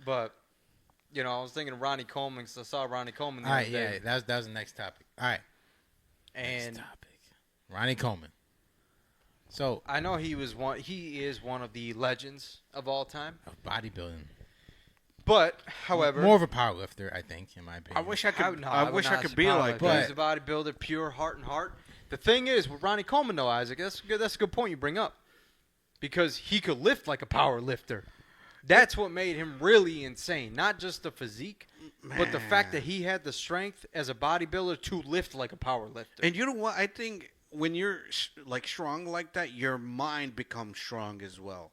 But, you know, I was thinking of Ronnie Coleman because I saw Ronnie Coleman the All other right, day. yeah, that was the next topic. All right. And Next topic. Ronnie Coleman. So I know he is one of the legends of all time. of bodybuilding. But, however, More of a power lifter, I think, in my opinion. I wish I could. No, I would wish I not could say be power like lifter. that. He's a bodybuilder, pure heart and heart. The thing is, with Ronnie Coleman, though, Isaac, that's a good point you bring up. Because he could lift like a power lifter. That's what made him really insane. Not just the physique, but the fact that he had the strength as a bodybuilder to lift like a power lifter. And you know what? I think when you're like strong like that, your mind becomes strong as well.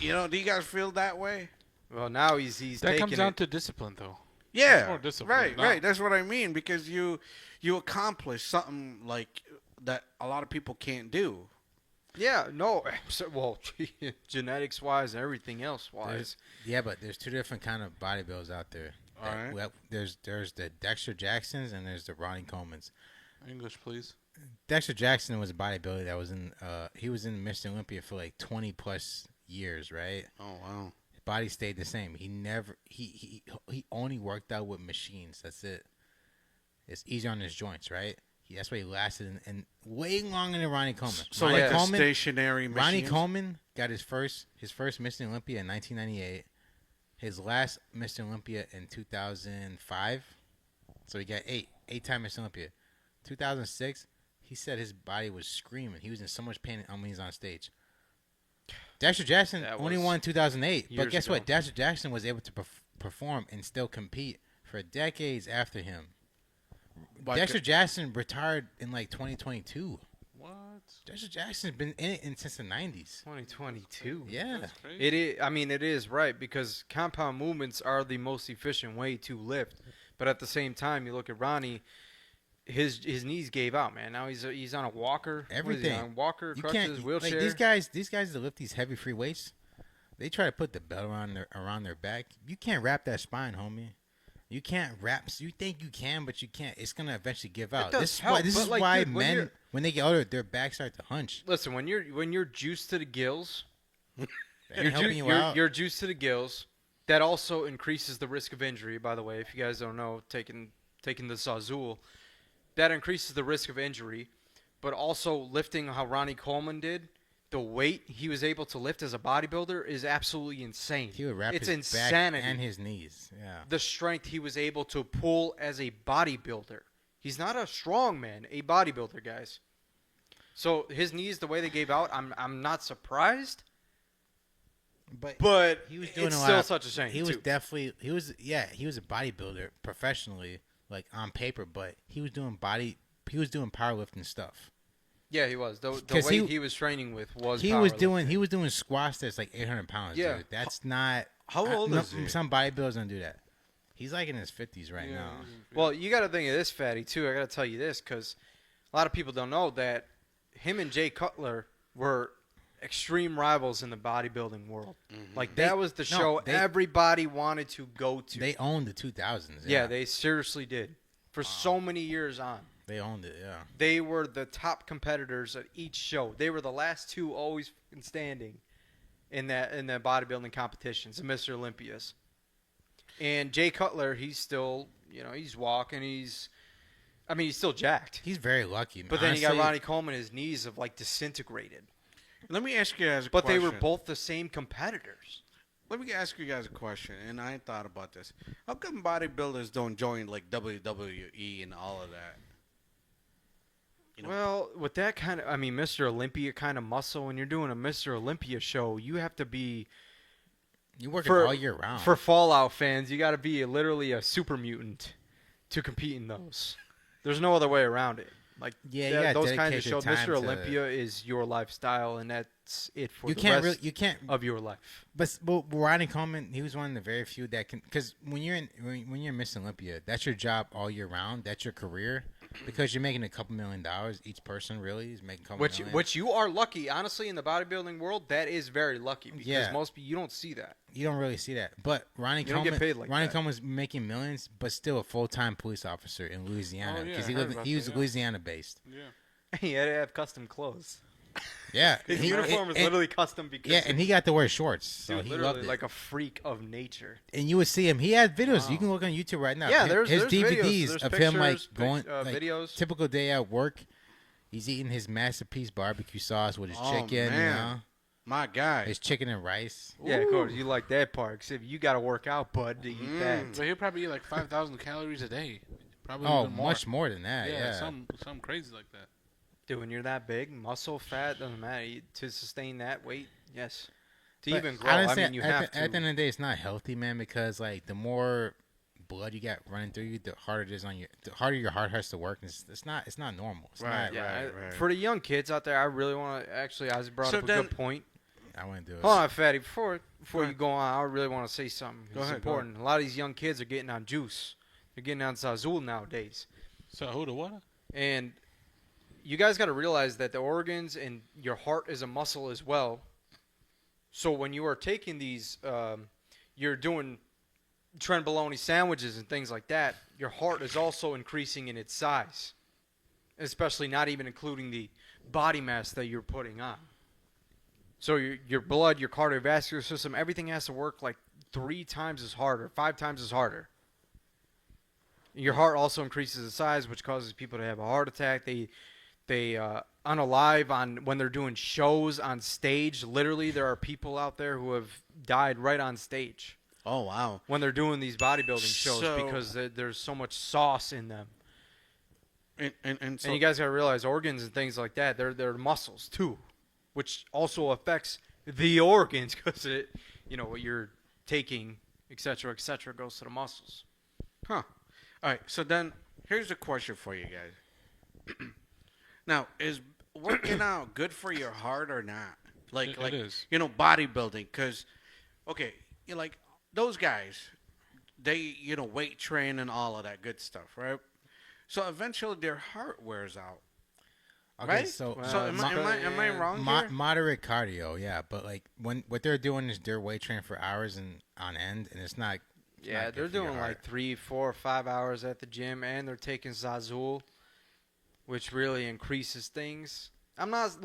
You know, do you guys feel that way? Well, now he's That taking comes down it. to discipline, though. Yeah, more discipline, right. That's what I mean, because you accomplish something like that a lot of people can't do. Yeah, no. Well, genetics wise and everything else wise. Yeah, but there's two different kind of bodybuilders out there. All right. Well, there's the Dexter Jacksons and there's the Ronnie Colemans. English, please. Dexter Jackson was a bodybuilder that was in he was in Mr. Olympia for like 20 plus years, right? Oh wow. His body stayed the same. He never he only worked out with machines. That's it. It's easier on his joints, right? That's why he lasted and way longer than Ronnie Coleman. So Ronnie like a Coleman, stationary machine. Ronnie Coleman got his first Mr. Olympia in 1998. His last Mr. Olympia in 2005. So he got eight-time Mr. Olympia. 2006, he said his body was screaming. He was in so much pain when he was on stage. Dexter Jackson only won in 2008. But guess what? Dexter Jackson was able to perform and still compete for decades after him. Dexter Jackson retired in like 2022. What? Dexter Jackson's been in it since the 90s. 2022. Yeah. That's crazy. It is. I mean, it is right because compound movements are the most efficient way to lift. But at the same time, you look at Ronnie, his knees gave out, man. Now he's on a walker. Everything. What is he on? Walker, You crutches, can't, wheelchair. like these guys that lift these heavy free weights, they try to put the belt around their back. You can't wrap that spine, homie. You can't wrap. You think you can, but you can't. It's gonna eventually give out. does This is help, why. This but is like, why dude, when men, you're- when they get older, their backs start to hunch. Listen, when you're juiced to the gills, They're helping you out. You're juiced to the gills. That also increases the risk of injury. By the way, if you guys don't know, taking the Sazul, that increases the risk of injury. But also lifting how Ronnie Coleman did, the weight he was able to lift as a bodybuilder is absolutely insane. He would wrap it's his insanity. back and his knees. Yeah. The strength he was able to pull as a bodybuilder. He's not a strong man, a bodybuilder, guys. So his knees, the way they gave out, I'm not surprised. But he was doing it's a lot still of- such a shame. He was too. definitely he was a bodybuilder professionally, like on paper, but he was doing powerlifting stuff. Yeah, he was. The 'Cause weight he was training with was He was doing squats that's like 800 pounds. Yeah. Dude. That's not. How old is he? Some bodybuilders don't do that. He's like in his 50s right now. Well, you got to think of this, Fatty, too. I got to tell you this because a lot of people don't know that him and Jay Cutler were extreme rivals in the bodybuilding world. Like, that was the show everybody wanted to go to. They owned the 2000s. Yeah, they seriously did. For so many years on. They owned it, yeah. They were the top competitors at each show. They were the last two always standing in the bodybuilding competitions, the Mr. Olympias. And Jay Cutler, he's still, he's walking. He's still jacked. He's very lucky. But then you got Ronnie Coleman, his knees have like disintegrated. Let me ask you guys a But question. they were both the same competitors. Let me ask you guys a question, and I ain't thought about this. How come bodybuilders don't join like WWE and all of that? Well, with that kind of, Mr. Olympia kind of muscle, when you're doing a Mr. Olympia show, you have to be. You work it all year round. For Fallout fans, you got to be literally a super mutant to compete in those. There's no other way around it. Like, yeah, those kinds of dedicated shows. time Mr. to- Olympia is your lifestyle, and that's it for you the can't rest really, you can't. of your life. But Ronnie Coleman, he was one of the very few that can. Because when you're in Miss Olympia, that's your job all year round. That's your career. Because you're making a couple $1 million each person. Really is making a couple million. Which you are lucky, honestly, in the bodybuilding world. That is very lucky because most people, you don't see that. You don't really see that. But Ronnie You Coleman, don't get paid like Ronnie that. Coleman was making millions, but still a full-time police officer in Louisiana Oh, yeah, because I heard about he was that, yeah. Louisiana based. Yeah. He had to have custom clothes. Yeah, His he- uniform is and- literally custom because Yeah, and he got to wear shorts, so dude, he literally loved it. like a freak of nature. And you would see him. He had videos. Wow. You can look on YouTube right now. Yeah, Him- there's his DVDs videos, there's of him like pictures, going like, videos. typical day at work. He's eating his masterpiece barbecue sauce with his Oh, chicken, man. My guy. his chicken and rice. Yeah, of course. You like that part. Except you got to work out, bud, to eat that. So he'll probably eat like 5,000 calories a day. Probably Oh, even more. much more than that. Yeah. Something crazy like that. Dude, when you're that big, muscle, fat, doesn't matter. To sustain that weight, yes. To But even grow, honestly, I mean, you at have the, At the end to. of the day, it's not healthy, man. Because like the more blood you got running through you, the harder it is on your. The harder your heart has to work. And it's not normal. It's Right, not. Yeah, right. for the young kids out there, I really want to. Actually, Isaac brought So up a then- good point. I wouldn't do it. Hold on, Fatty. Before Go you ahead. go on, I really want to say something. Go It's ahead, go important. A lot of these young kids are getting on juice. They're getting on Zazul nowadays. So who the what? And you guys got to realize that the organs and your heart is a muscle as well. So when you are taking these, you're doing trenbolone sandwiches and things like that, your heart is also increasing in its size, especially not even including the body mass that you're putting on. So your blood, your cardiovascular system, everything has to work like 3 times as hard or 5 times as harder. Your heart also increases in size, which causes people to have a heart attack. They unalive on when they're doing shows on stage. Literally, there are people out there who have died right on stage Oh, wow. when they're doing these bodybuilding shows So- because there's so much sauce in them. And so And you guys gotta realize organs and things like that, they're muscles too, which also affects the organs because what you're taking, et cetera, goes to the muscles. Huh. All right. So then, here's a question for you guys. Now, is working out good for your heart or not? Like, It is. bodybuilding. Because, okay, like those guys, they, weight train and all of that good stuff, right? So eventually, their heart wears out. Okay, Right? so So am I wrong here? moderate cardio, yeah, but like what they're doing is they're weight training for hours and on end, and it's not. Yeah, not good they're for your doing heart. like 3, 4, 5 hours at the gym, and they're taking Zazul, which really increases things. I'm not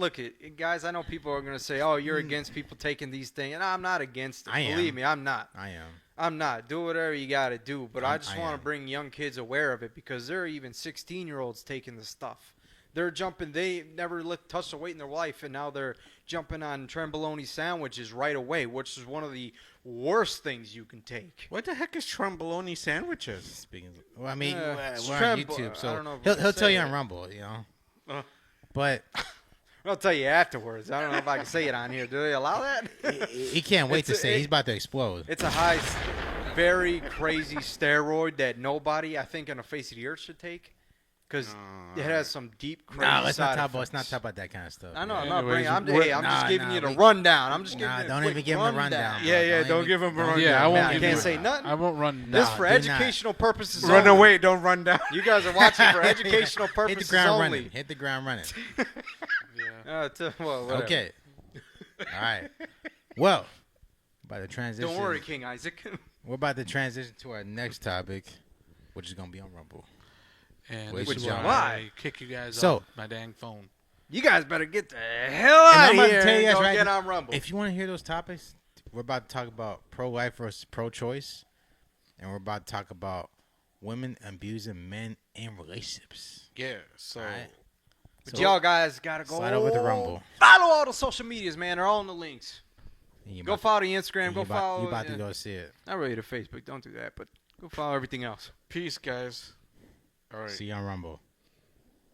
guys. I know people are gonna say, "Oh, you're against people taking these things," and I'm not against it. I am. Believe me, I'm not. I am. I'm not. Do whatever you got to do. But I just I want am. to bring young kids aware of it because there are even 16-year-olds taking the stuff. They're jumping. They never touched a weight in their life, and now they're jumping on trenbolone sandwiches right away, which is one of the worst things you can take. What the heck is trombolone sandwiches? Speaking, well, I mean, Yeah, we're on Tremble- YouTube, I so don't know if we he'll can tell say you it. on Rumble, you know. Uh. But I'll tell you afterwards. I don't know if I can say it on here. Do they allow that? he can't wait to It's a- say he's about to explode. It's a very crazy steroid that nobody, I think, on the face of the earth should take because it has some deep, crazy Nah, let's not side talk about. effects. Let's not talk about that kind of stuff. I know. man. I'm not Anyways, bringing. I'm just giving you the rundown. I'm just giving Nah, you don't a even quick give him the rundown. rundown. Yeah, bro. don't give him a don't rundown. give Yeah, I him won't the Man, I give can't you say rundown. nothing. I won't run. This Nah, for do not. educational purposes Run only. away, don't run down. You guys are watching for educational Hit purposes the ground only. running. Hit the ground running. Yeah. Well, whatever. Okay. All right. Well, by the transition. Don't worry, King Isaac. We're about to transition to our next topic, which is gonna be on Rumble. And Which this is one? why I kick you guys So- off my dang phone. You guys better get the hell And out I'm of about to here tell you and guys go right get now, on Rumble. If you want to hear those topics, we're about to talk about pro-life versus pro-choice, and we're about to talk about women abusing men in relationships. Yeah, so All right. But So- y'all guys gotta go Slide over the Rumble. follow all the social medias, man. They're all in the links. And you Go about- follow the Instagram. and Go you about- follow. You about to yeah. go see it. Not really the Facebook. Don't do that. But go follow everything else. peace, guys. All right. See you on Rumble.